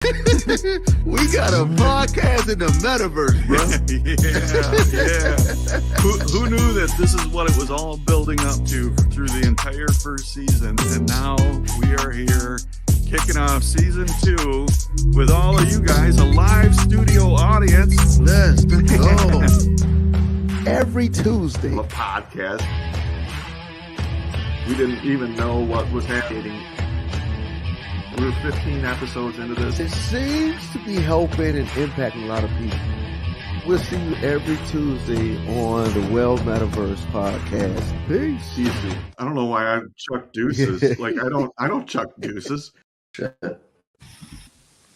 We got a podcast in the metaverse, bro. Yeah. Who knew that this is what it was all building up to through the entire first season? And now we are here kicking off season 2 with all of you guys, a live studio audience. Let's go. Every Tuesday. A podcast. We didn't even know what was happening. We were 15 episodes into this. It seems to be helping and impacting a lot of people. We'll see you every Tuesday on the MetaVerse podcast. Peace. Easy. I don't know why I chuck deuces. Like I don't chuck deuces.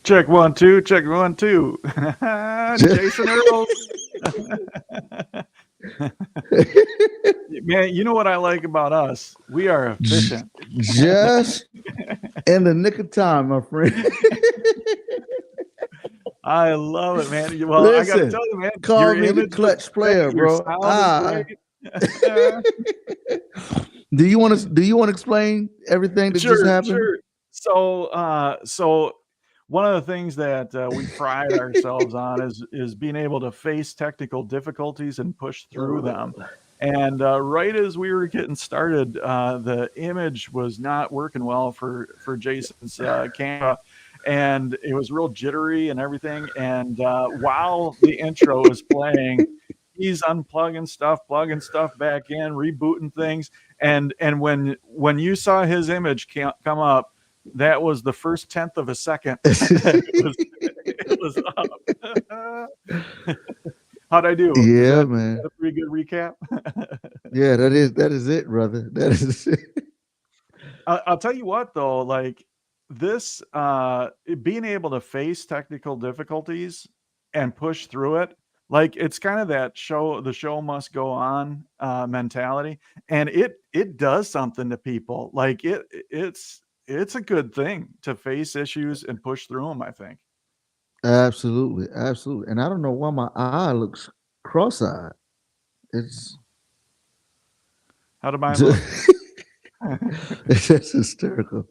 Check 1 2, check 1 2. Jason Earls. Man, you know what I like about us? We are efficient. Just in the nick of time, my friend. I love it, man. Well, Listen, I gotta tell you, man. Call me the clutch player, bro. Do you want to explain everything that just happened? Sure. So one of the things that we pride ourselves on is being able to face technical difficulties and push through them. And right as we were getting started, the image was not working well for Jason's camera, and it was real jittery and everything. And while the intro was playing, he's unplugging stuff, plugging stuff back in, rebooting things. And when you saw his image come up, that was the first 1/10 of a second. It was up. How'd I do? Yeah, man. A pretty good recap. Yeah, that is it, brother. That is it. I'll tell you what, though, like this, being able to face technical difficulties and push through it, like it's kind of that the show must go on mentality, and it does something to people. Like it's a good thing to face issues and push through them, I think. Absolutely. And I don't know why my eye looks cross-eyed. How do mine look? It's just hysterical.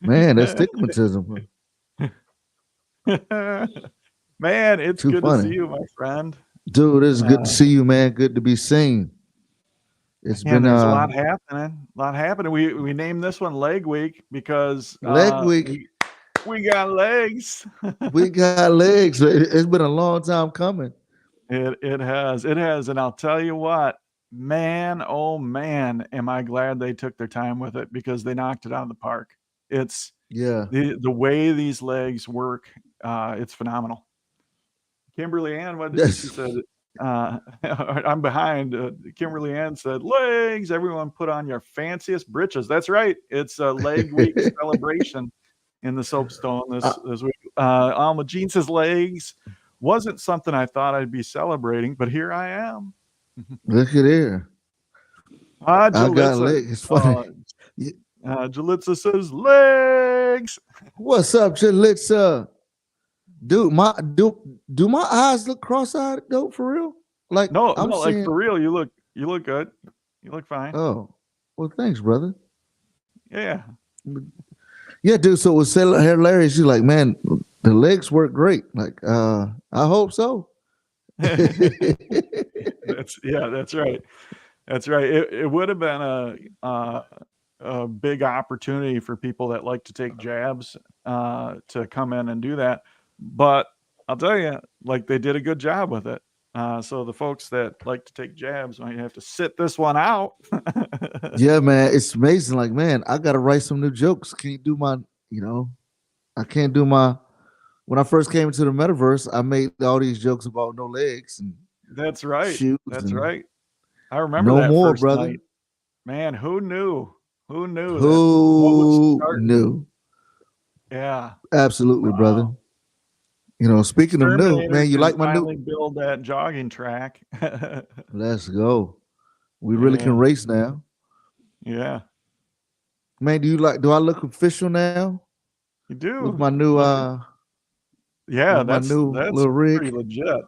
Man, that's stigmatism. Man, it's Too good funny. to see you, my friend. Dude, it's good to see you, man. Good to be seen. It's been there's a lot happening. We named this one Leg Week because Leg Week. We got legs. We got legs. It's been a long time coming. It has, and I'll tell you what, man, oh man, am I glad they took their time with it, because they knocked it out of the park. It's the way these legs work. It's phenomenal. Kimberly Ann, what did she said? I'm behind. Kimberly Ann said, legs. Everyone put on your fanciest britches. That's right. It's a Leg Week celebration in the Soapstone this week. Alma Jean says legs wasn't something I thought I'd be celebrating, but here I am. Look at here. I got legs. It's funny. Jalitza says legs. What's up, Jalitza? Dude, do my eyes look cross-eyed though, for real? Like no, like for real, you look good. You look fine. Oh, well, thanks, brother. Yeah. Yeah, dude. So it was hilarious. You're like, man, the legs work great. Like, I hope so. That's right. That's right. It would have been a big opportunity for people that like to take jabs to come in and do that. But I'll tell you, like, they did a good job with it. So the folks that like to take jabs might have to sit this one out. Yeah, man, it's amazing. Like, man, I got to write some new jokes. Can't do my. When I first came into the metaverse, I made all these jokes about no legs. And that's right. That's right. I no remember that more, first brother. night. Man, who knew? Who knew? Who knew? Yeah, absolutely, brother. Speaking of new, man, you like my new build that jogging track. Let's go. We really can race now. Yeah. Man, do I look official now? You do. With my new that's little rig. Pretty legit.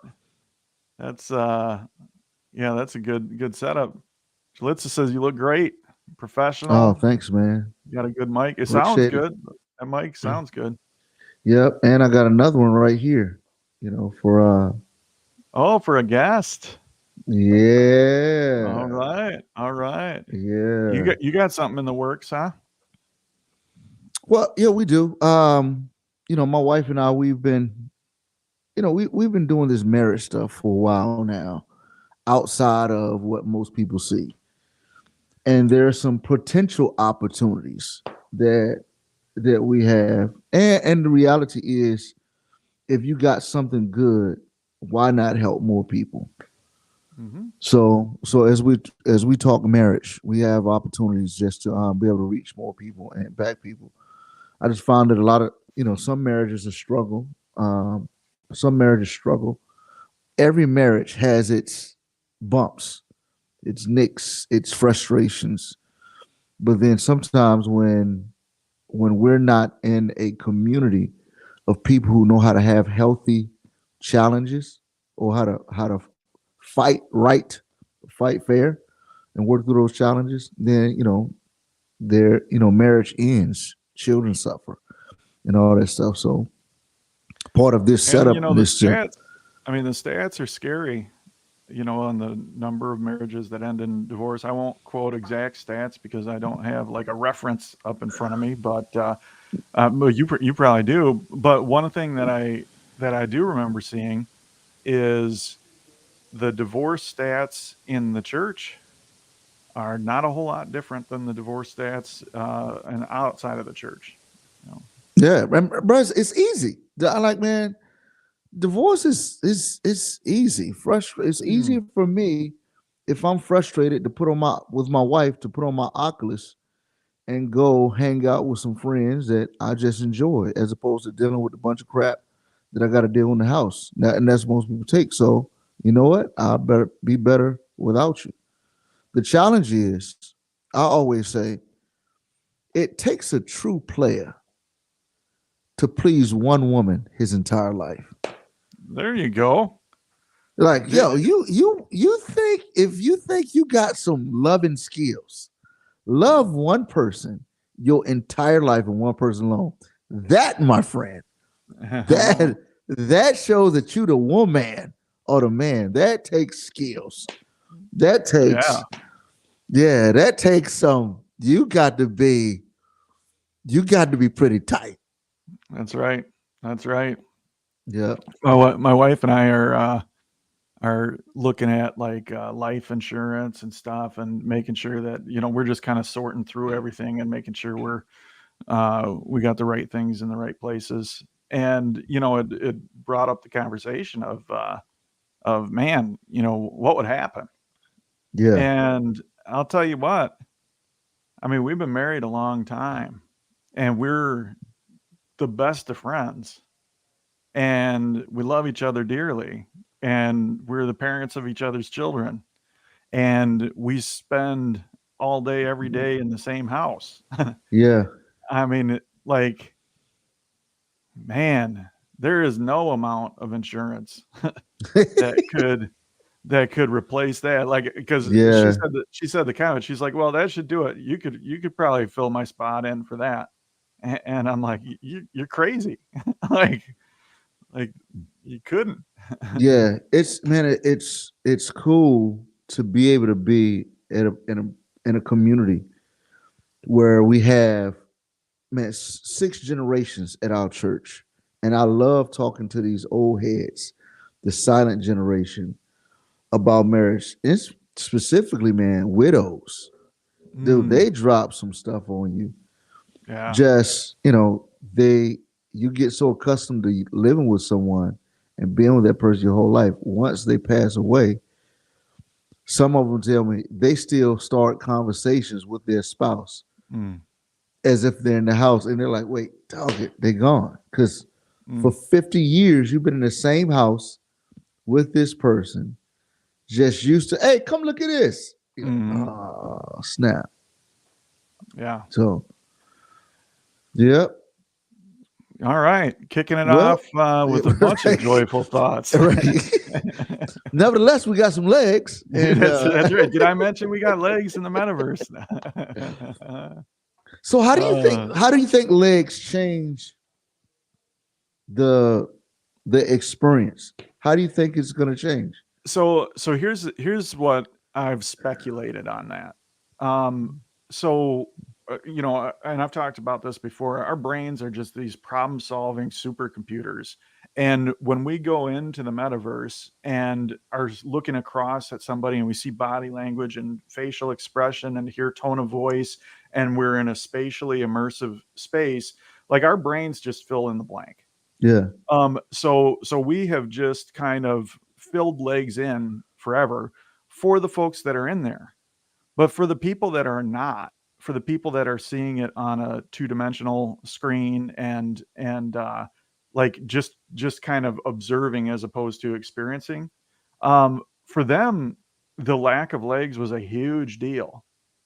That's that's a good setup. Jalitza says you look great. Professional. Oh, thanks, man. You got a good mic. It sounds good. That mic sounds good. Yep. And I got another one right here. For Oh, for a guest. All yeah. right. All right. Yeah. You got something in the works, huh? Well, yeah, we do. My wife and I, we've been doing this marriage stuff for a while now, outside of what most people see. And there are some potential opportunities that we have. And the reality is, if you got something good, why not help more people? Mm-hmm. So as we talk marriage, we have opportunities just to be able to reach more people and impact people. I just found that a lot of some marriages are struggle. Some marriages struggle. Every marriage has its bumps, its nicks, its frustrations. But then sometimes when we're not in a community of people who know how to have healthy challenges or how to fight right, fight fair, and work through those challenges, then marriage ends, children suffer, and all that stuff. So part of this And setup, the this stats. I mean, the stats are scary. On the number of marriages that end in divorce. I won't quote exact stats because I don't have like a reference up in front of me, but well, you probably do. But one thing that I do remember seeing is the divorce stats in the church are not a whole lot different than the divorce stats and outside of the church. You know? yeah, bro, it's easy. I like, man, divorce is easy. It's easier Mm. for me if I'm frustrated to put on my with my wife to put on my Oculus and go hang out with some friends that I just enjoy, as opposed to dealing with a bunch of crap that I got to deal in the house. And that's most people take. So you know what? I better be better without you. The challenge is, I always say, it takes a true player to please one woman his entire life. There you go. Like, yo, Did- you think if you think you got some loving skills, love one person your entire life and one person alone. That, my friend, that shows that you the woman or the man. That takes skills. That takes yeah, that takes some. You got to be pretty tight. that's right. That's right. Yeah. My wife and I are looking at like life insurance and stuff and making sure that we're just kind of sorting through everything and making sure we got the right things in the right places. And it brought up the conversation of man, what would happen. Yeah. And I'll tell you what, I mean, we've been married a long time and we're the best of friends and we love each other dearly and we're the parents of each other's children and we spend all day every day in the same house. Yeah. I mean, like, man, there is no amount of insurance that could replace that. Like, because Yeah. she said the comment. She's like, "Well, that should do it. You could probably fill my spot in for that." And I'm like, "You're crazy. like like you couldn't." Yeah. It's cool to be able to be in a community where we have, man, six generations at our church. And I love talking to these old heads, the silent generation, about marriage. It's specifically, man, widows. Dude, Mm, they drop some stuff on you. yeah. Just, you get so accustomed to living with someone and being with that person your whole life. Once they pass away, some of them tell me they still start conversations with their spouse Mm, as if they're in the house, and they're like, "Wait, dog, they're gone." Because for mm, 50 years you've been in the same house with this person, just used to, hey, come look at this. You're like, mhm. oh, snap. Yeah. So, yep. All right. Kicking it Well, off with a bunch of right, joyful thoughts. right. Nevertheless, we got some legs, and That's right. Did I mention we got legs in the metaverse? so how do you think uh, how do you think legs change the the experience? How do you think it's going to change? So here's what I've speculated on that. Um, so and I've talked about this before. Our brains are just these problem-solving supercomputers, and when we go into the metaverse and are looking across at somebody and we see body language and facial expression and hear tone of voice, and we're in a spatially immersive space, like our brains just fill in the blank. Yeah, So we have just kind of filled legs in forever for the folks that are in there. But for the people that are not, for the people that are seeing it on a two-dimensional screen and like just kind of observing as opposed to experiencing, for them, the lack of legs was a huge deal.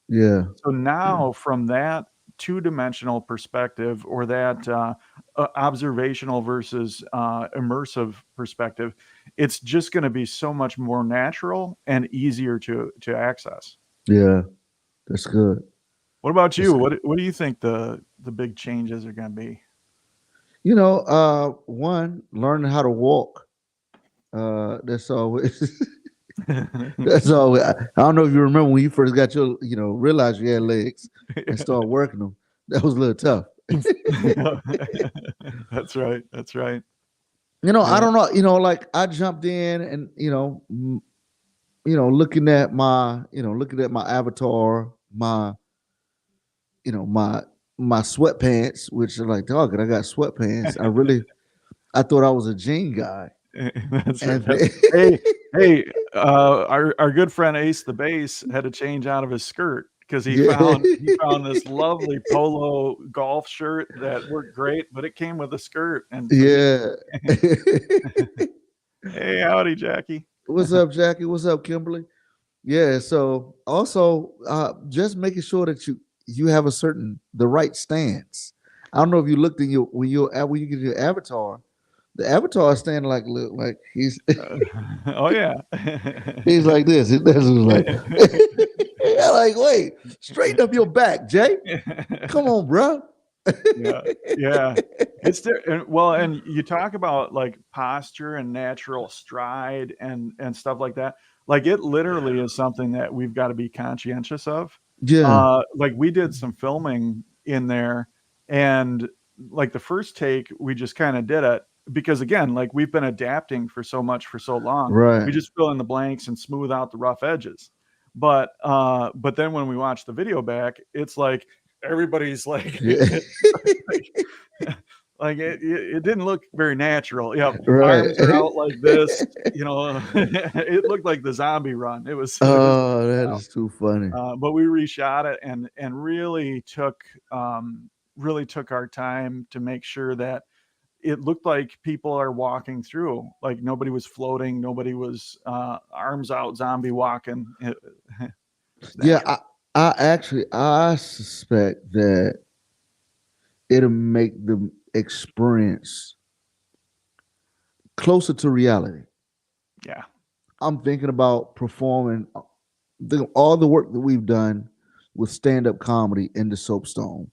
yeah, So now, from that two-dimensional perspective, or that observational versus immersive perspective, it's just going to be so much more natural and easier to access. yeah. That's good. What about That's you? good. What do you think the big changes are going to be? One, learning how to walk. That's always. That's all. I don't know if you remember when you first got your, realized you had legs and started working them. That was a little tough. That's right. That's right. I Yeah. don't know. Like I jumped in and looking at my avatar, my my sweatpants, which are like, dog, I got sweatpants. I thought I was a jean guy, That's right. and Hey, hey, our good friend Ace the Bass had to change out of his skirt because yeah, he found this lovely polo golf shirt that worked great, but it came with a skirt, and so he yeah. hey, howdy, Jackie. What's up, Jackie? What's up, Kimberly? Yeah. So also, just making sure that you have the right stance. I don't know if you looked in your when you get your avatar. The avatar is standing like look like he's Oh yeah. he's like this. This is like I'm like wait, straighten up your back, Jay. Come on, bro. Yeah, yeah. It's there, and you talk about like posture and natural stride and stuff like that. Like it literally is something that we've got to be conscientious of. Yeah. Like we did some filming in there, and like the first take, we just kind of did it because again, like we've been adapting for so much for so long. Right. We just fill in the blanks and smooth out the rough edges. But then when we watch the video back, it's like everybody's like Yeah. like it didn't look very natural. Yeah, Right. arms are out like this, it looked like the zombie run. It was Oh, that is too funny. but we reshot it and really took our time to make sure that it looked like people are walking through, like nobody was floating, nobody was arms out zombie walking. It's Yeah, natural. I suspect that it'll make the experience closer to reality. Yeah. I'm thinking about performing all the work that we've done with stand-up comedy in the soapstone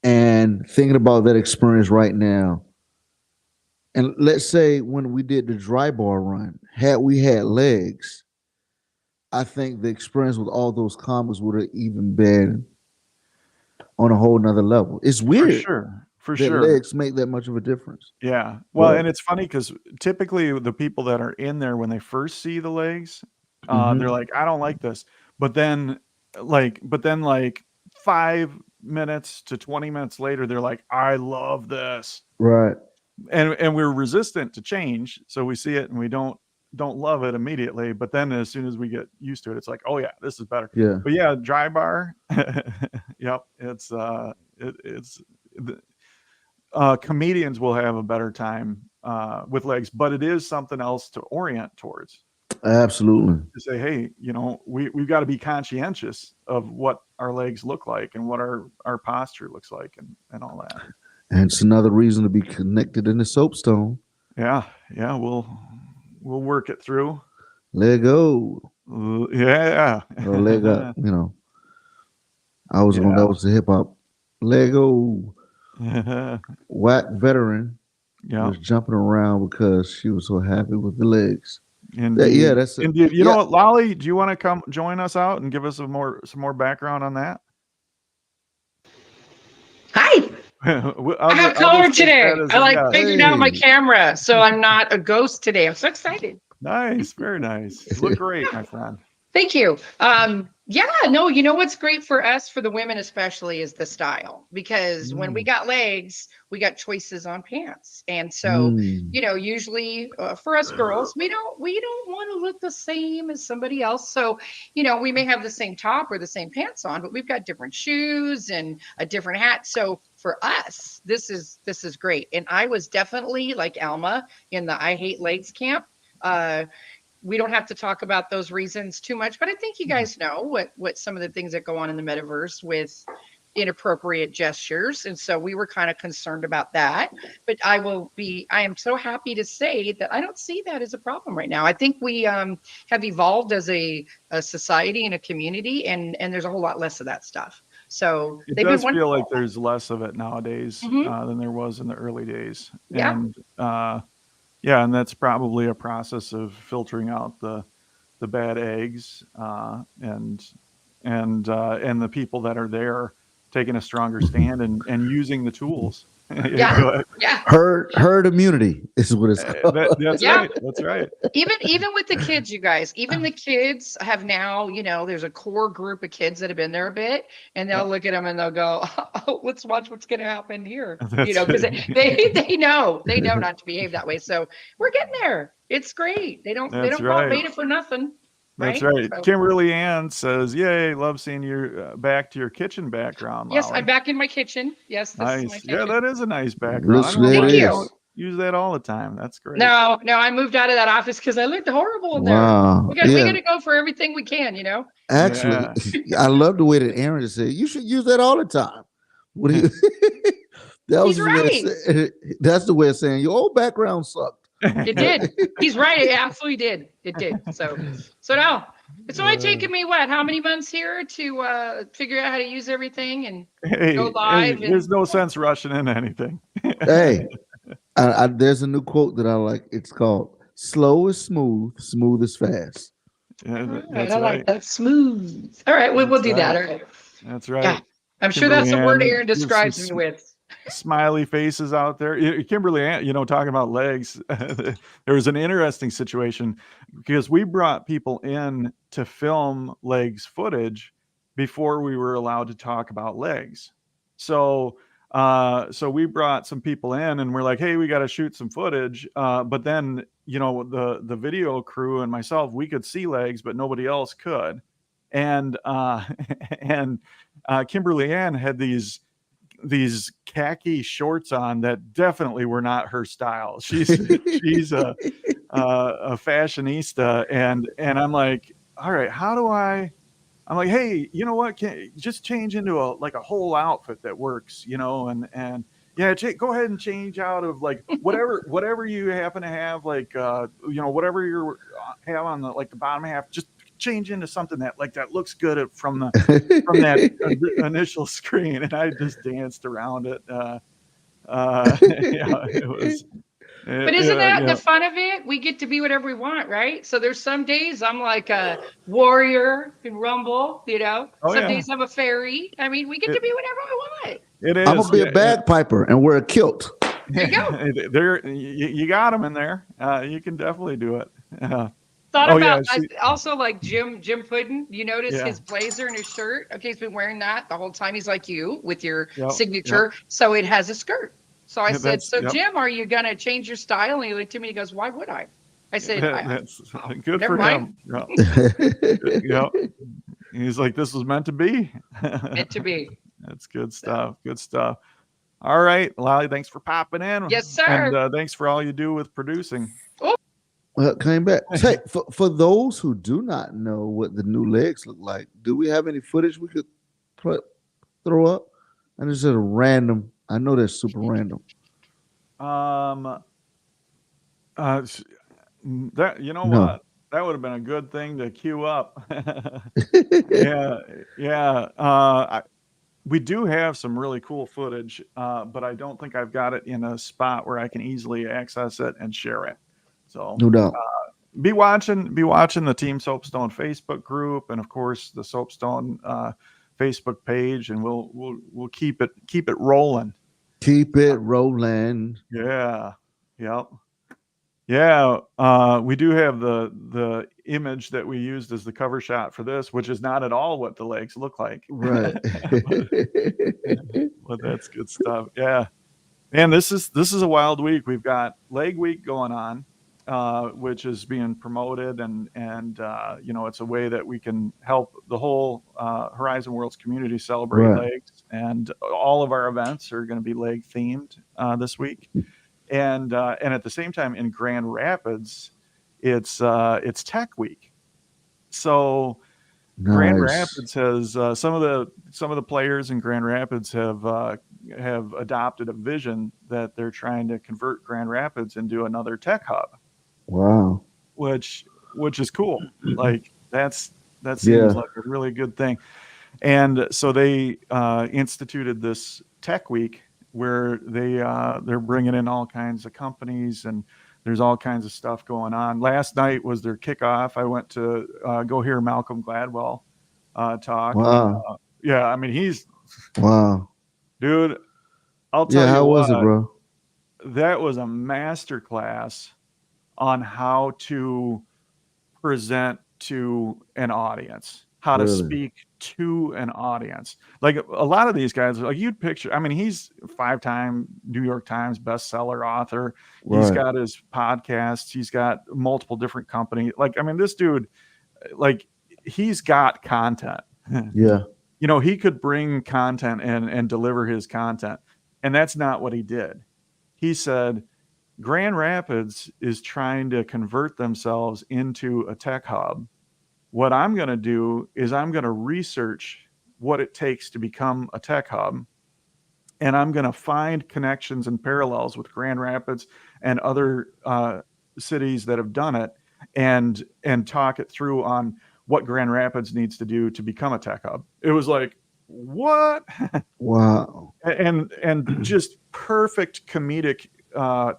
and thinking about that experience right now. And let's say when we did the dry bar run, had we had legs, I think the experience with all those comics would have even been on a whole nother level. It's For weird sure. For that sure. legs make that much of a difference. Yeah. Well, But and it's funny because typically the people that are in there when they first see the legs, they're mhm, like, I don't like this. But then like 5 minutes to 20 minutes later, they're like, I love this. right, And we're resistant to change. So we see it and we don't love it immediately. But then as soon as we get used to it, it's like, oh yeah, this is better. yeah, But yeah, dry bar. Yep. It's comedians will have a better time with legs, but it is something else to orient towards. absolutely. To say, hey, we've got to be conscientious of what our legs look like and what our posture looks like and all that. And it's another reason to be connected in the soapstone. Yeah, yeah, we'll work it through. Leg go Yeah, or leg up. I was on yeah, that was the hip hop. Lego. Whack veteran Yeah, was jumping around because she was so happy with the legs. indeed, Yeah, that's it. indeed. You know Yeah. what, Lolly? Do you want to come join us out and give us some more background on that? Hi. I have I'll color just take that today. as I a like yes. figured out my Hey. camera, so I'm not a ghost today. I'm so excited. Nice, very nice. You look great, my friend. Thank you. Yeah, no, you know what's great for us, for the women especially, is the style. Because when we Mm. got legs, we got choices on pants, and so Mm. usually for us girls, we don't want to look the same as somebody else. So we may have the same top or the same pants on, but we've got different shoes and a different hat. So for us, this is great. And I was definitely like Alma in the I hate legs camp. Uh, we don't have to talk about those reasons too much, but I think you guys know what some of the things that go on in the metaverse with inappropriate gestures, and so we were kind of concerned about that. But I am so happy to say that I don't see that as a problem right now. I think we have evolved as a society and a community, and there's a whole lot less of that stuff. So It they've been does feel like wonderful. there's less of it nowadays Hmm. than there was in the early days, Yeah. and yeah, and that's probably a process of filtering out the bad eggs and the people that are there taking a stronger stand and using the tools. Yeah, Yeah. go ahead. Yeah. Herd immunity is what it's called. That's Yeah. right. That's right. Even with the kids, you guys, even the kids have now, there's a core group of kids that have been there a bit, and they'll Yep. look at them and they'll go, oh, let's watch what's going to happen here. That's Because they know not to behave that way. So we're getting there. It's great. They don't they that's don't call it right. beta for nothing, That's right? right. So Kimberly Ann says, "Yay, love seeing you back to your kitchen background, yes, I'm Lolly." back in my kitchen. Yes, this is my Nice. Yeah, kitchen. that is a nice background. I Looks don't know there it why Thank you you. is. don't use that all the time. That's great. No, I moved out of that office because I looked horrible in there. Wow. We Yeah. got to go for everything we can. Actually, Yeah. I love the way that Aaron just said, you should use that all the time. What do you that was He's his way of right. saying, that's the way of saying your old background sucked. It did. He's right. It absolutely did. It did. So now it's only taken me how many months here to figure out how to use everything and go Hey, live there's and no sense rushing into anything. Hey, there's a new quote that I like. It's called "Slow is smooth, smooth is fast." Yeah, all right. that's I like right. that smooth. All right, we'll That's do that. right. All right. That's Yeah, right. I'm sure Kimberly that's the word Ann, Aaron give some describes me with. smiley faces out there. Kimberly Ann, talking about legs, there was an interesting situation because we brought people in to film legs footage before we were allowed to talk about legs. So we brought some people in and we're like, hey, we got to shoot some footage. But then, the video crew and myself, we could see legs, but nobody else could. And and Kimberly Ann had these khaki shorts on that definitely were not her style. She's a fashionista, and I'm like, all right, how do I'm like, hey, you know what? Can just change into a whole outfit that works, and yeah, go ahead and change out of like whatever you happen to have, like whatever you have on the bottom half, just change into something that looks good from that initial screen, and I just danced around it. Yeah, it was. But isn't that Yeah. the fun of it? We get to be whatever we want, right? So there's some days I'm like a warrior in Rumble. Oh Some yeah. days I'm a fairy. I mean, we get to It be whatever we want. it I'm is. gonna be a Yeah. bagpiper and wear a kilt. There you go. There, you got them in there. You can definitely do it. Thought Oh yeah. about I also like Jim Puddin. You notice Yeah. his blazer and his shirt. Okay, he's been wearing that the whole time. He's like you with your Yep. signature. So it has a skirt. So I said, That's so yep. Jim, are you gonna change your style? And he looked at me. He goes, why would I? I said, That's good never for mind. him. Yep. He's like, this was meant to be. Meant to be. That's good stuff. Good stuff. All right, Lolly, thanks for popping in. Yes, sir. And thanks for all you do with producing. Well, came back. Say, for those who do not know what the new legs look like, do we have any footage we could throw up? And it's just a random. I know they're super random. That No. what? That would have been a good thing to queue up. Yeah. we do have some really cool footage, but I don't think I've got it in a spot where I can easily access it and share it. So No doubt. be watching the Team Soapstone Facebook group, and of course the Soapstone Facebook page, and we'll keep it rolling. Keep it rolling. Yeah. Yep. Yeah, we do have the image that we used as the cover shot for this, which is not at all what the legs look like. Right. But that's good stuff. Yeah. Man, this is a wild week. We've got Leg Week going on, which is being promoted, and it's a way that we can help the whole Horizon Worlds community celebrate Right. legs, and all of our events are going to be leg themed this week. And at the same time, in Grand Rapids, it's Tech Week. So Grand Nice. Rapids has some of the players in Grand Rapids have adopted a vision that they're trying to convert Grand Rapids into another tech hub, Wow. which is cool. Like that seems Yeah. like a really good thing. And so they instituted this Tech Week where they're bringing in all kinds of companies, and there's all kinds of stuff going on. Last night was their kickoff. I went to go hear Malcolm Gladwell talk. Wow. Yeah, I mean, he's Wow. dude. I'll tell Yeah. you How was it, what, bro? that was a master class on how to present to an audience, how to Really? speak to an audience. Like a lot of these guys, like you'd picture, I mean, he's a 5-time New York Times bestseller author. He's Right. got his podcasts. He's got multiple different companies. Like, I mean, this dude, like, he's got content. Yeah. He could bring content and deliver his content. And that's not what he did. He said, Grand Rapids is trying to convert themselves into a tech hub. What I'm going to do is I'm going to research what it takes to become a tech hub, and I'm going to find connections and parallels with Grand Rapids and other cities that have done it, and talk it through on what Grand Rapids needs to do to become a tech hub. It was like, what? Wow. and just perfect comedic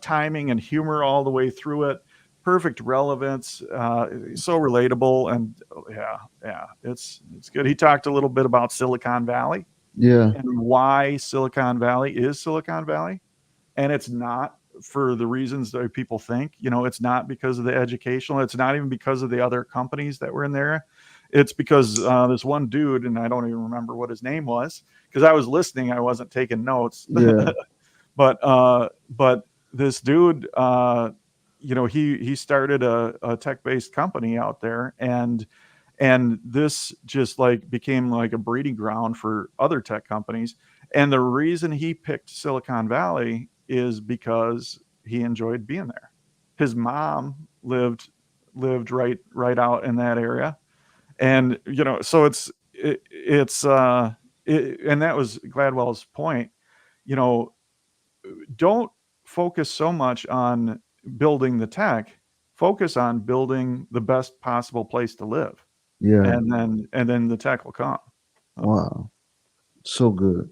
timing and humor all the way through it. Perfect relevance, so relatable, and yeah, it's good. He talked a little bit about Silicon Valley Yeah. and why Silicon Valley is Silicon Valley, and it's not for the reasons that people think. It's not because of the educational. It's not even because of the other companies that were in there. It's because this one dude, and I don't even remember what his name was because I was listening. I wasn't taking notes. Yeah. But this dude, he started a tech-based company out there, and this just like became like a breeding ground for other tech companies. And the reason he picked Silicon Valley is because he enjoyed being there. His mom lived right out in that area, and so and that was Gladwell's point. Don't focus so much on building the tech. Focus on building the best possible place to live, Yeah. and then the tech will come. Wow. So good.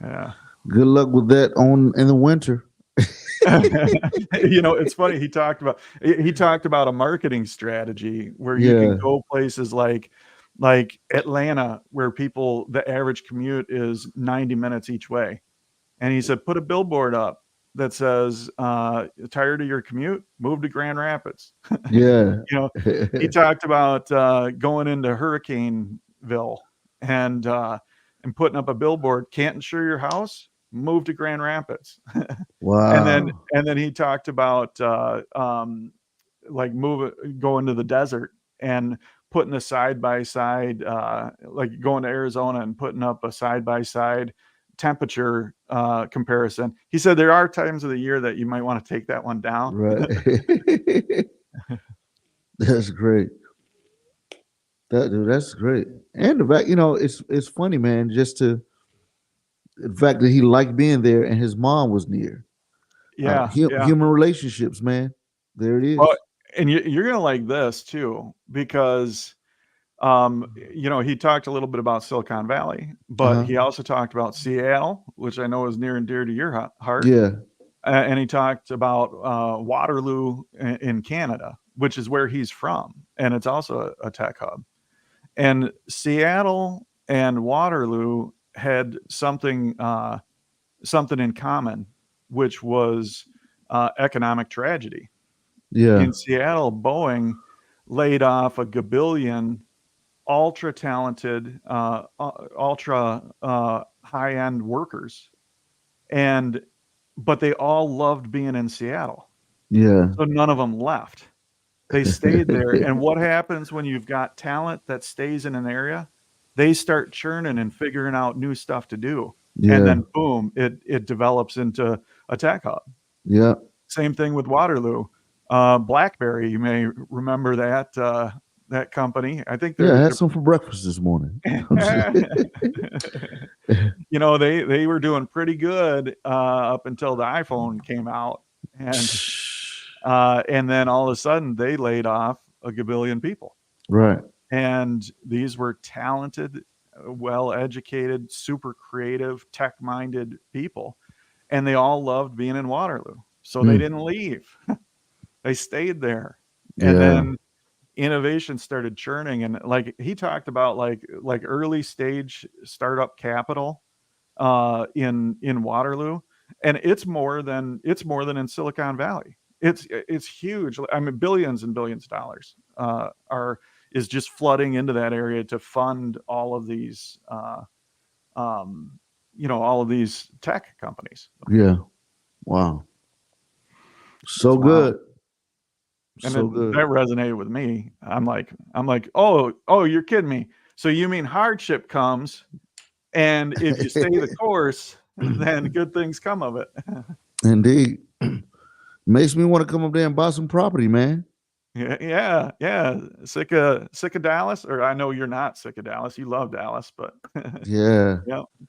Yeah. Good luck with that in the winter. It's funny. He talked about a marketing strategy where you can go places like Atlanta, where the average commute is 90 minutes each way. And he said, put a billboard up that says, tired of your commute, move to Grand Rapids. Yeah. He talked about going into Hurricaneville and putting up a billboard, can't insure your house, move to Grand Rapids. Wow. And then he talked about going to the desert and putting a side-by-side, like going to Arizona and putting up a side-by-side temperature comparison. He said there are times of the year that you might want to take that one down. Right. That's great. That's great. And the fact, it's funny, man, the fact that he liked being there and his mom was near. Yeah. Human relationships, man. There it is. Well, and you're gonna like this too, because He talked a little bit about Silicon Valley, but he also talked about Seattle, which I know is near and dear to your heart. Yeah. And he talked about Waterloo in Canada, which is where he's from, and it's also a tech hub. And Seattle and Waterloo had something in common, which was economic tragedy. Yeah. In Seattle, Boeing laid off a gabillion ultra talented, ultra high end workers, but they all loved being in Seattle. Yeah. So none of them left. They stayed there. And what happens when you've got talent that stays in an area? They start churning and figuring out new stuff to do. Yeah. And then boom, it develops into a tech hub. Yeah. Same thing with Waterloo. BlackBerry, you may remember that company. I think I they're had some for breakfast this morning. they were doing pretty good up until the iPhone came out, and then all of a sudden they laid off a gabillion people. Right. And these were talented, well-educated, super creative, tech-minded people, and they all loved being in Waterloo, so they didn't leave. They stayed there, and then innovation started churning. And like he talked about, like early stage startup capital in Waterloo, and it's more than in Silicon Valley. It's huge. I mean, billions and billions of dollars is just flooding into that area to fund all of these all of these tech companies. Yeah. Wow. So good. And so good. That resonated with me. I'm like, oh, you're kidding me. So you mean hardship comes, and if you stay the course, then good things come of it. Indeed. Makes me want to come up there and buy some property, man. Yeah. Sick of Dallas? Or I know you're not sick of Dallas. You love Dallas, but yeah.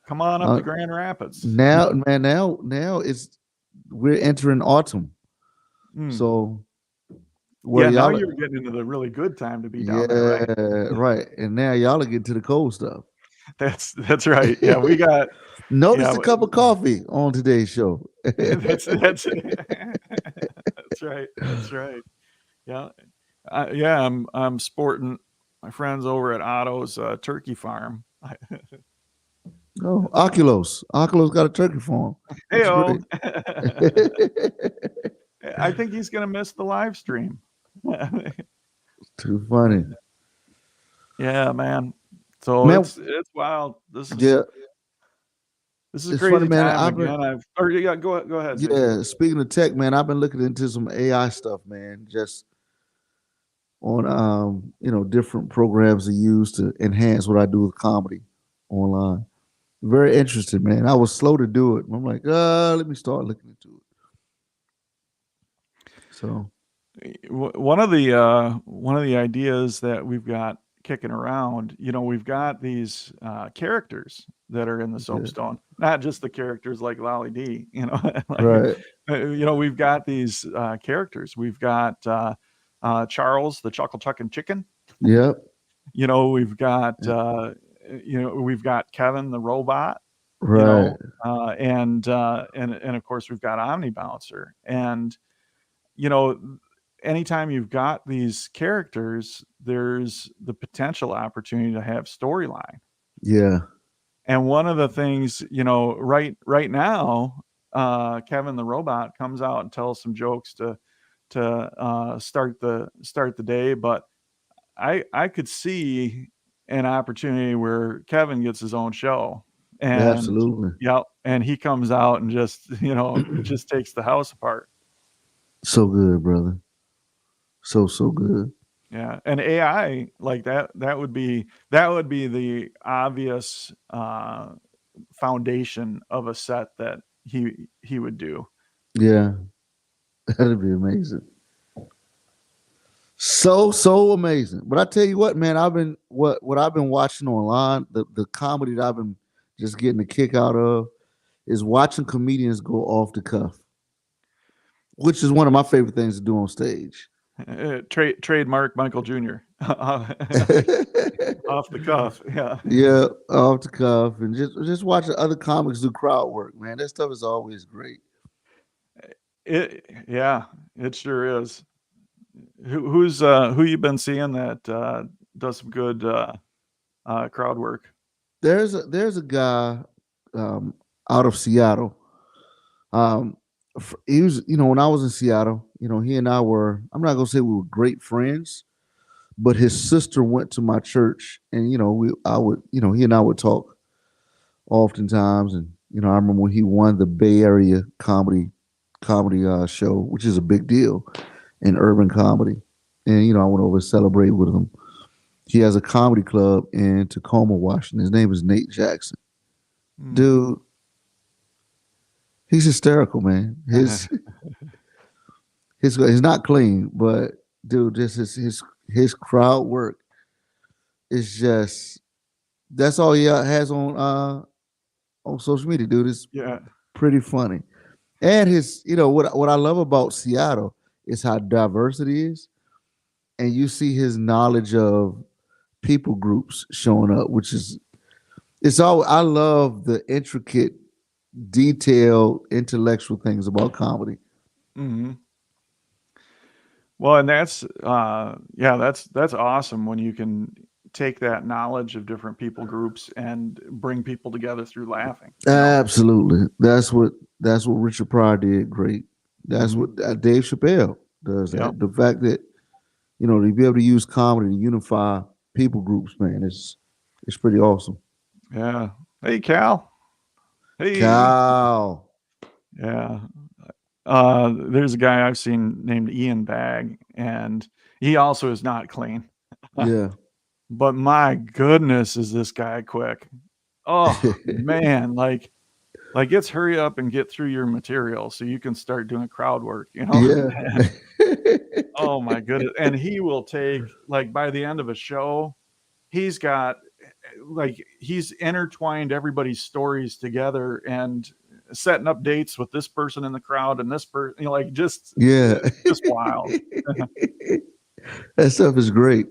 Come on up to Grand Rapids. Now we're entering autumn. So now you're getting into the really good time to be down there, right? Right. And now y'all are getting to the cold stuff. That's right. Yeah, we got notice a cup of coffee on today's show. that's that's right. That's right. Yeah. I'm sporting my friends over at Otto's turkey farm. Oh, Oculos got a turkey farm. Hey, I think he's gonna miss the live stream. Too funny. Yeah, man. So it's wild. This is crazy funny, man. again. Go ahead. Yeah, speaking of tech, man, I've been looking into some AI stuff, man. Just on different programs to use to enhance what I do with comedy online. Very interested, man. I was slow to do it. I'm like, let me start looking into it. So one of the ideas that we've got kicking around, we've got these characters that are in the soapstone, not just the characters like Lolly D, right. We've got these characters. We've got Charles, the Chuckle Chuckin' Chicken. Yep. We've got we've got Kevin the robot. Right. And of course we've got Omni Bouncer. And anytime you've got these characters, there's the potential opportunity to have storyline. Yeah. And one of the things, right now, Kevin the robot comes out and tells some jokes to start the day. But I could see an opportunity where Kevin gets his own show. And absolutely. Yep. And he comes out and just, just takes the house apart. So good, brother. So good. Yeah. And AI like that would be the obvious foundation of a set that he would do. Yeah. That'd be amazing. So amazing. But I tell you what, man, what I've been watching online, the comedy that I've been just getting a kick out of is watching comedians go off the cuff, which is one of my favorite things to do on stage. Trademark Michael Jr. Off the cuff. Yeah. Yeah, off the cuff, and just watching other comics do crowd work, man. That stuff is always great. Yeah, it sure is. Who you been seeing that does some good crowd work? There's a guy um, out of Seattle. Um, he was, when I was in Seattle, he and I were. I'm not gonna say we were great friends, but his sister went to my church, and I would, he and I would talk oftentimes, and I remember when he won the Bay Area comedy show, which is a big deal in urban comedy, and I went over to celebrate with him. He has a comedy club in Tacoma, Washington. His name is Nate Jackson. Dude, he's hysterical, man. He's not clean, but dude, just his crowd work is just that's all he has on social media, dude. It's Yeah. pretty funny. And his, what I love about Seattle is how diverse it is. And you see his knowledge of people groups showing up, which is it's all I love the intricate, detailed, intellectual things about comedy. Hmm. Well, and that's awesome when you can take that knowledge of different people groups and bring people together through laughing. Absolutely. That's what Richard Pryor did great. That's what Dave Chappelle does. Yep. The fact that to be able to use comedy to unify people groups, man, it's pretty awesome. Yeah. Hey, Cal. Hey. Cow. Yeah. There's a guy I've seen named Ian Bag, and he also is not clean. Yeah. But my goodness, is this guy quick? Oh man, like let's hurry up and get through your material so you can start doing crowd work, Yeah. Oh my goodness. And he will take, like, by the end of a show, he's got, like, he's intertwined everybody's stories together and setting up dates with this person in the crowd and this person, like, just Yeah. just wild. That stuff is great.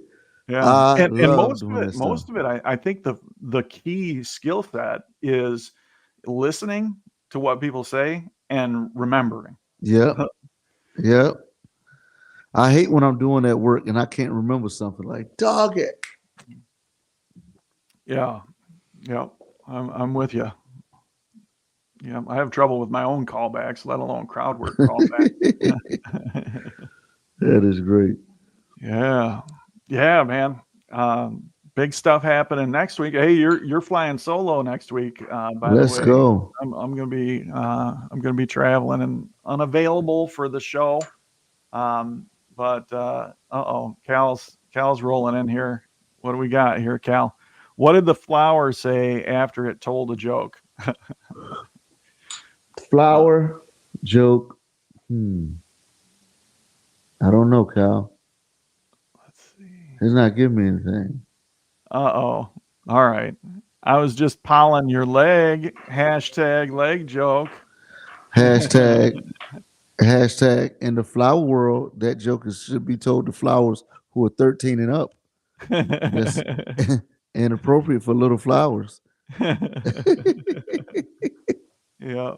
Yeah. I And love doing that stuff. most of it, I think the key skill set is listening to what people say and remembering. Yep. Yep. I hate when I'm doing that work and I can't remember something like dog it. Yeah. Yeah. I'm with you. Yeah. I have trouble with my own callbacks, let alone crowd work callbacks. That is great. Yeah. Yeah, man. Big stuff happening next week. Hey, you're flying solo next week. By Let's the way, go. I'm gonna be traveling and unavailable for the show. But Cal's rolling in here. What do we got here, Cal? What did the flower say after it told a joke? Flower joke. I don't know, Cal. Let's see. He's not giving me anything. All right. I was just polling your leg. Hashtag leg joke. Hashtag in the flower world, that joke should be told to flowers who are 13 and up. That's inappropriate for little flowers. Yeah.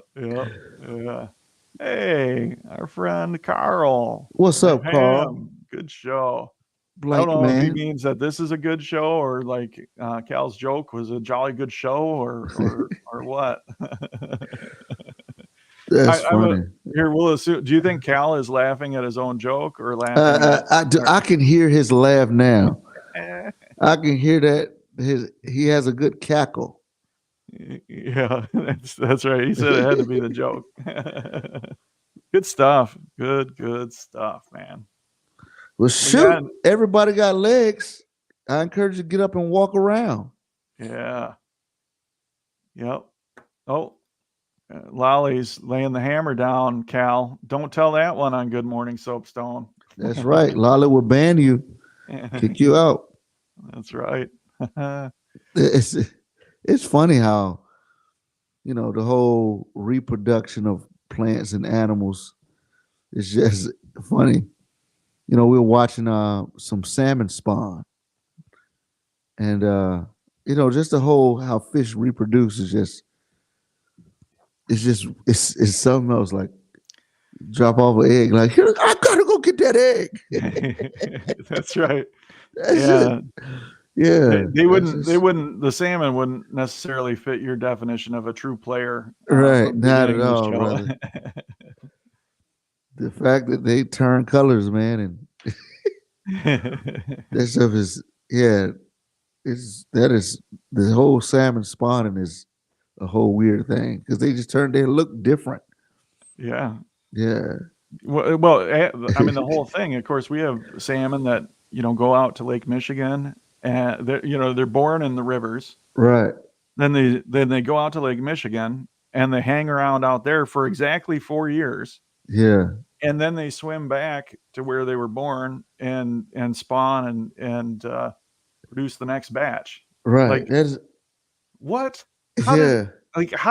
Hey, our friend Carl. What's up, Carl? Good show. Blank, I don't know if he man. means that this is a good show or like Cal's joke was a jolly good show or what. That's funny. Here, we'll assume. Do you think Cal is laughing at his own joke or laughing? I can hear his laugh now. I can hear that he has a good cackle. Yeah, that's right. He said it had to be the joke. Good stuff. Good stuff, man. Well, shoot, everybody got legs. I encourage you to get up and walk around. Yeah. Yep. Oh, Lolly's laying the hammer down, Cal. Don't tell that one on Good Morning Soapstone. That's right. Lolly will ban you, kick you out. That's right. It's funny how, the whole reproduction of plants and animals is just funny. We were watching some salmon spawn, And just the whole how fish reproduce is it's something else. Like drop off an egg, like here, I gotta go get that egg. That's right. That's Yeah. it. Yeah. They wouldn't, the salmon wouldn't necessarily fit your definition of a true player Right, from the not beginning at of all, the show. brother. The fact that they turn colors, man, and that stuff is that is the whole salmon spawning is a whole weird thing because they look different. Yeah. Yeah. Well, I mean, the whole thing, of course, we have salmon that, go out to Lake Michigan and they're born in the rivers. Right. Then they go out to Lake Michigan and they hang around out there for exactly 4 years. Yeah. And then they swim back to where they were born and spawn and produce the next batch. Right. Like, That's what? how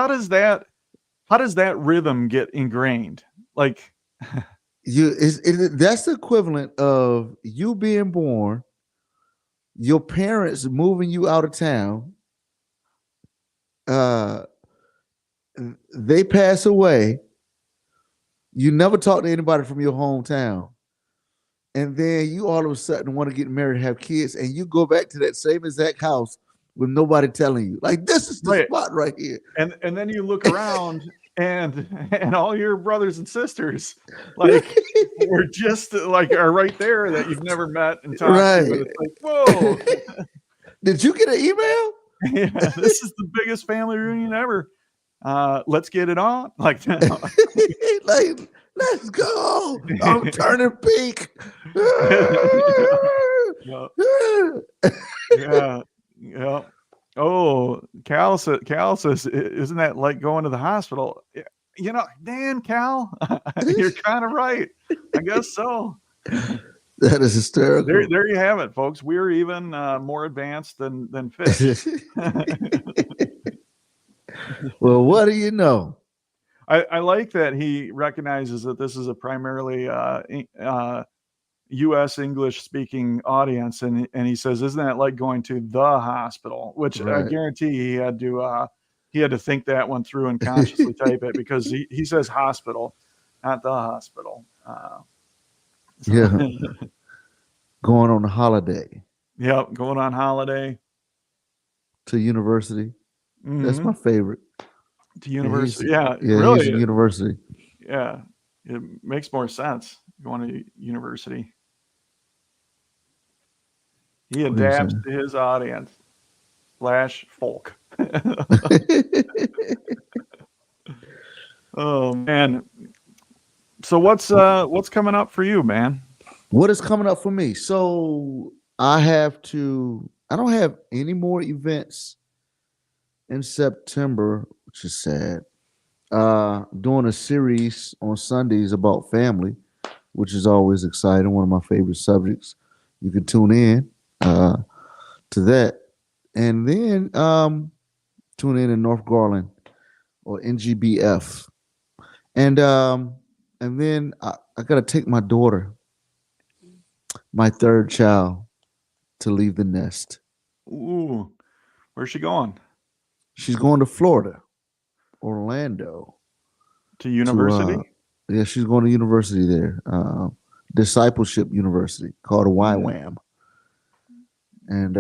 Does that rhythm get ingrained? Like, that's the equivalent of you being born, your parents moving you out of town, they pass away, you never talk to anybody from your hometown, and then you all of a sudden want to get married and have kids, and you go back to that same exact house with nobody telling you. Like, this is the spot right here. And then you look around and all your brothers and sisters were just are right there that you've never met and talked to. And it's like, whoa. Did you get an email? Yeah, this is the biggest family reunion ever. Let's get it on. Like let's go. I'm turning pink. Yeah. Oh, Cal says, isn't that like going to the hospital? Dan, Cal, you're kind of right. I guess so. That is hysterical. There you have it, folks. We're even more advanced than fish. Well, what do you know? I like that he recognizes that this is a primarily U.S. English speaking audience, and he says, "Isn't that like going to the hospital?" Which I guarantee he had to think that one through and consciously type it, because he says hospital, not the hospital. Yeah, going on a holiday. Yep, going on holiday to university. Mm-hmm. That's my favorite. To university, yeah, really, he's university. Yeah, it makes more sense going to university. He adapts to his audience / folk. Oh man! So what's coming up for you, man? What is coming up for me? So I don't have any more events in September, which is sad. Doing a series on Sundays about family, which is always exciting. One of my favorite subjects. You can tune in to that, and then tune in North Garland or NGBF, and then I got to take my daughter, my third child, to leave the nest. Ooh, where's she going? She's going to Florida, Orlando. To university? Yeah, she's going to university there. Discipleship University called YWAM. And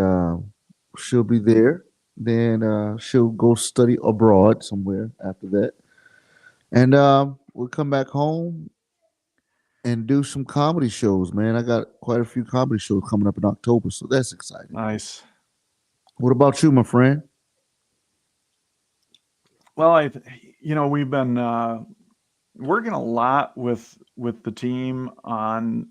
she'll be there. Then she'll go study abroad somewhere after that. And we'll come back home and do some comedy shows, man. I got quite a few comedy shows coming up in October, so that's exciting. Nice. What about you, my friend? Well, we've been working a lot with the team on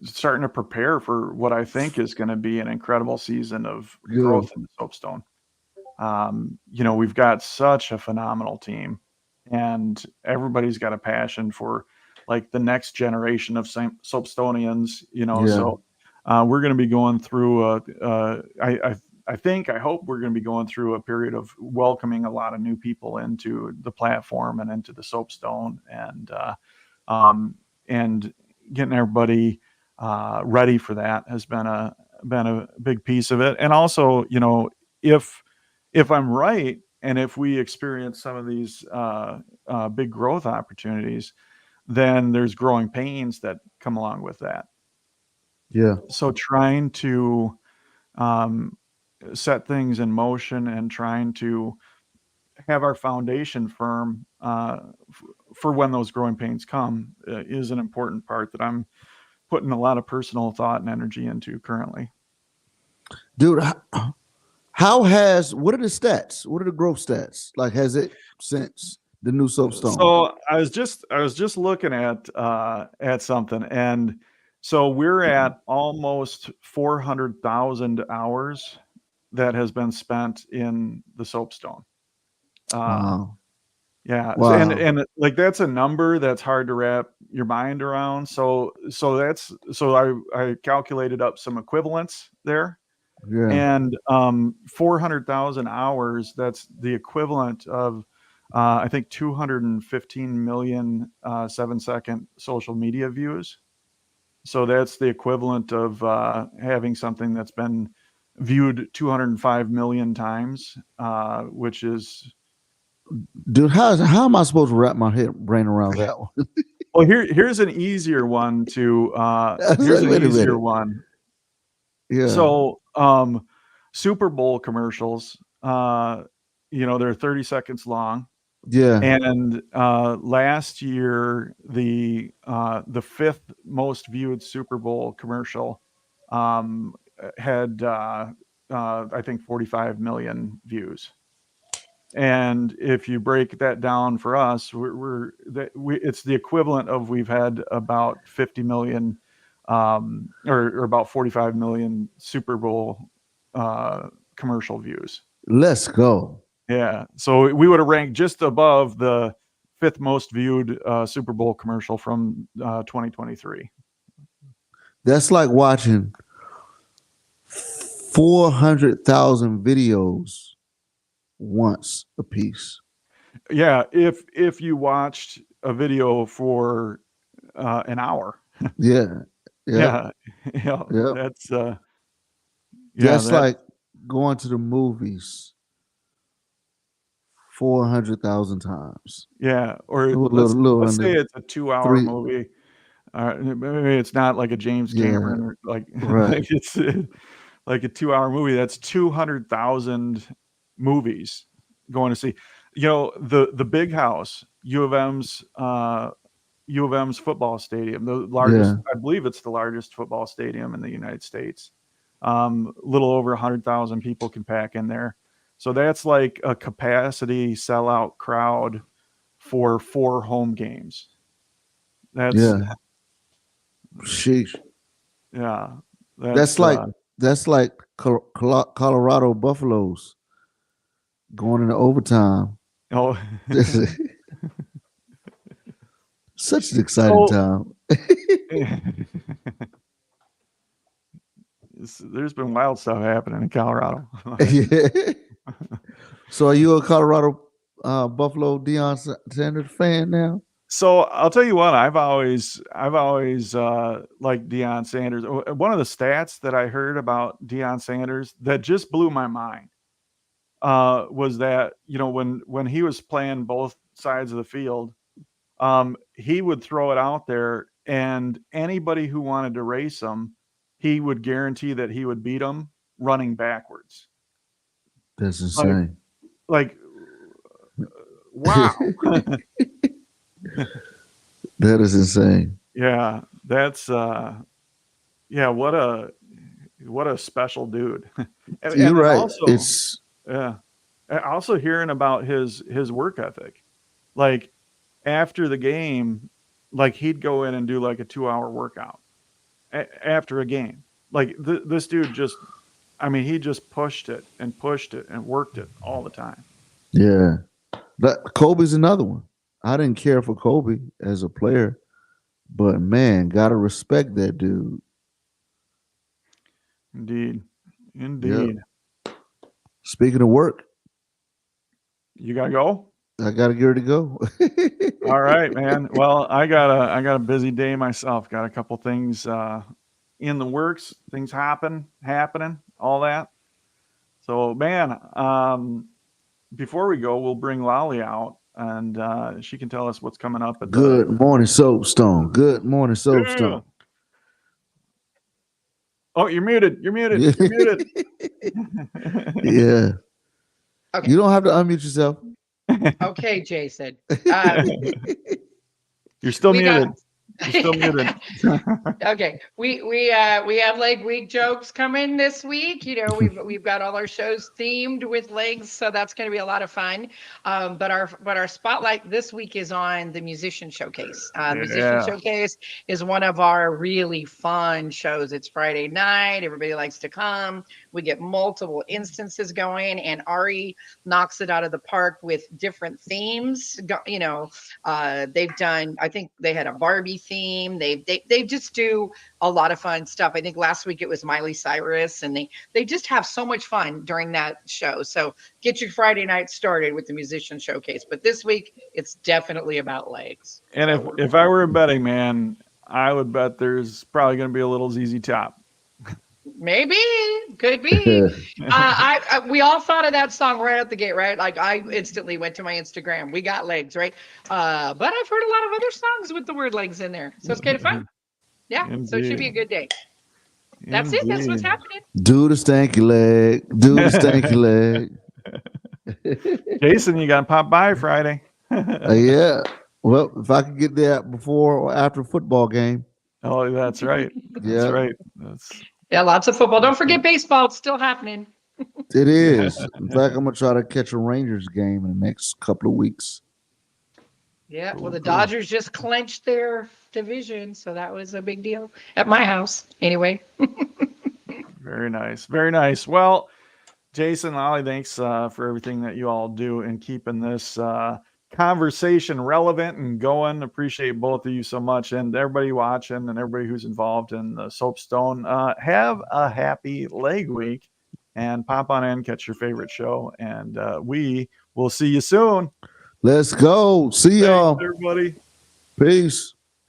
starting to prepare for what I think is going to be an incredible season of growth in the Soapstone. We've got such a phenomenal team, and everybody's got a passion for like the next generation of Soapstonians. So we're going to be going through I hope we're going to be going through a period of welcoming a lot of new people into the platform and into the Soapstone, and getting everybody ready for that has been been a big piece of it. And also, you know, if I'm right, and if we experience some of these big growth opportunities, then there's growing pains that come along with that. Yeah. So trying to um, set things in motion and trying to have our foundation firm for when those growing pains come is an important part that I'm putting a lot of personal thought and energy into currently. Dude, what are the stats? What are the growth stats? Like, has it since the new soapstone? So I was just looking at something, and so we're at almost 400,000 hours that has been spent in the soapstone. Wow. Yeah, Wow. and like that's a number that's hard to wrap your mind around. So I calculated up some equivalents there, Yeah. and 400,000 hours. That's the equivalent of I think 215 million 7-second social media views. So that's the equivalent of having something that's been viewed 205 million times, which is. Dude, how am I supposed to wrap my brain around that one? Well, here's an easier one to Wait a minute. one. Yeah. So Super Bowl commercials, you know, they're 30 seconds long. Yeah. And last year, the fifth most viewed Super Bowl commercial had I think 45 million views. And if you break that down for us, it's the equivalent of we've had about 50 million or about 45 million Super Bowl commercial views. Let's go. Yeah. So we would have ranked just above the fifth most viewed Super Bowl commercial from 2023. That's like watching 400,000 videos once a piece. Yeah. If you watched a video for an hour. Yeah. Yeah. Yeah. That's That's like going to the movies 400,000 times. Yeah, or let's say it's a 2-hour movie. Maybe it's not like a James Cameron or like, right. like it's like a 2-hour movie. That's 200,000 movies going to see. You know, the Big House, U of M's football stadium, the largest. I believe it's the largest football stadium in the United States. Little over 100,000 people can pack in there. So that's like a capacity sellout crowd for 4 home games. Sheesh. Yeah. That's like Colorado Buffaloes going into overtime. Oh, such an exciting time. There's been wild stuff happening in Colorado. Yeah. So are you a Colorado Buffalo Deion Sanders fan now? So I'll tell you what, I've always liked Deion Sanders. One of the stats that I heard about Deion Sanders that just blew my mind was that, you know, when he was playing both sides of the field, he would throw it out there, and anybody who wanted to race him, he would guarantee that he would beat him running backwards. That's insane. Like wow. That is insane. Yeah, that's what a special dude. You're right. Also, also hearing about his work ethic. Like after the game, like he'd go in and do like a 2-hour workout after a game. Like this dude just, I mean, he just pushed it and worked it all the time. Yeah. Kobe's another one. I didn't care for Kobe as a player, but man, gotta respect that dude. Indeed. Yep. Speaking of work, you gotta go. I gotta get ready to go. All right, man. Well, I got a busy day myself. Got a couple things in the works, things happening, all that. So, man, before we go, we'll bring Lolly out, and she can tell us what's coming up at Good morning, Soapstone. Good morning, Yeah. Soapstone. Oh, you're muted. You're muted. Yeah. You're muted. Yeah. Okay. You don't have to unmute yourself. Okay, Jason. You're still We muted. got- You're still muted. Okay, we have leg week jokes coming this week. You know, we've got all our shows themed with legs, so that's going to be a lot of fun. But our spotlight this week is on the musician showcase. The musician Yeah. showcase is one of our really fun shows. It's Friday night. Everybody likes to come. We get multiple instances going, and Ari knocks it out of the park with different themes. You know, they've done. I think they had a Barbie theme. They just do a lot of fun stuff. I think last week it was Miley Cyrus, and they just have so much fun during that show. So get your Friday night started with the musician showcase. But this week it's definitely about legs. And if I were a betting man, I would bet there's probably going to be a little ZZ Top. Maybe, could be. We all thought of that song right out the gate, right? Like I instantly went to my Instagram. We got legs, right? But I've heard a lot of other songs with the word legs in there, so it's kind of fun. Yeah, so it should be a good day. That's it. That's what's happening. Do the stanky leg. Do the stanky leg. Jason, you got to pop by Friday. Yeah. Well, if I could get there before or after a football game. Oh, that's right. That's Yeah. right. Yeah, lots of football. Don't forget baseball. It's still happening. It is. In fact, I'm gonna try to catch a Rangers game in the next couple of weeks. Yeah, well, the Dodgers just clinched their division, so that was a big deal at my house. Anyway. Very nice. Very nice. Well, Jason, Lolly, thanks for everything that you all do in keeping this conversation relevant and going. Appreciate both of you so much, and everybody watching and everybody who's involved in the Soapstone. Have a happy leg week and pop on in, catch your favorite show, and we will see you soon. Let's go. See y'all. Thanks, everybody. Peace.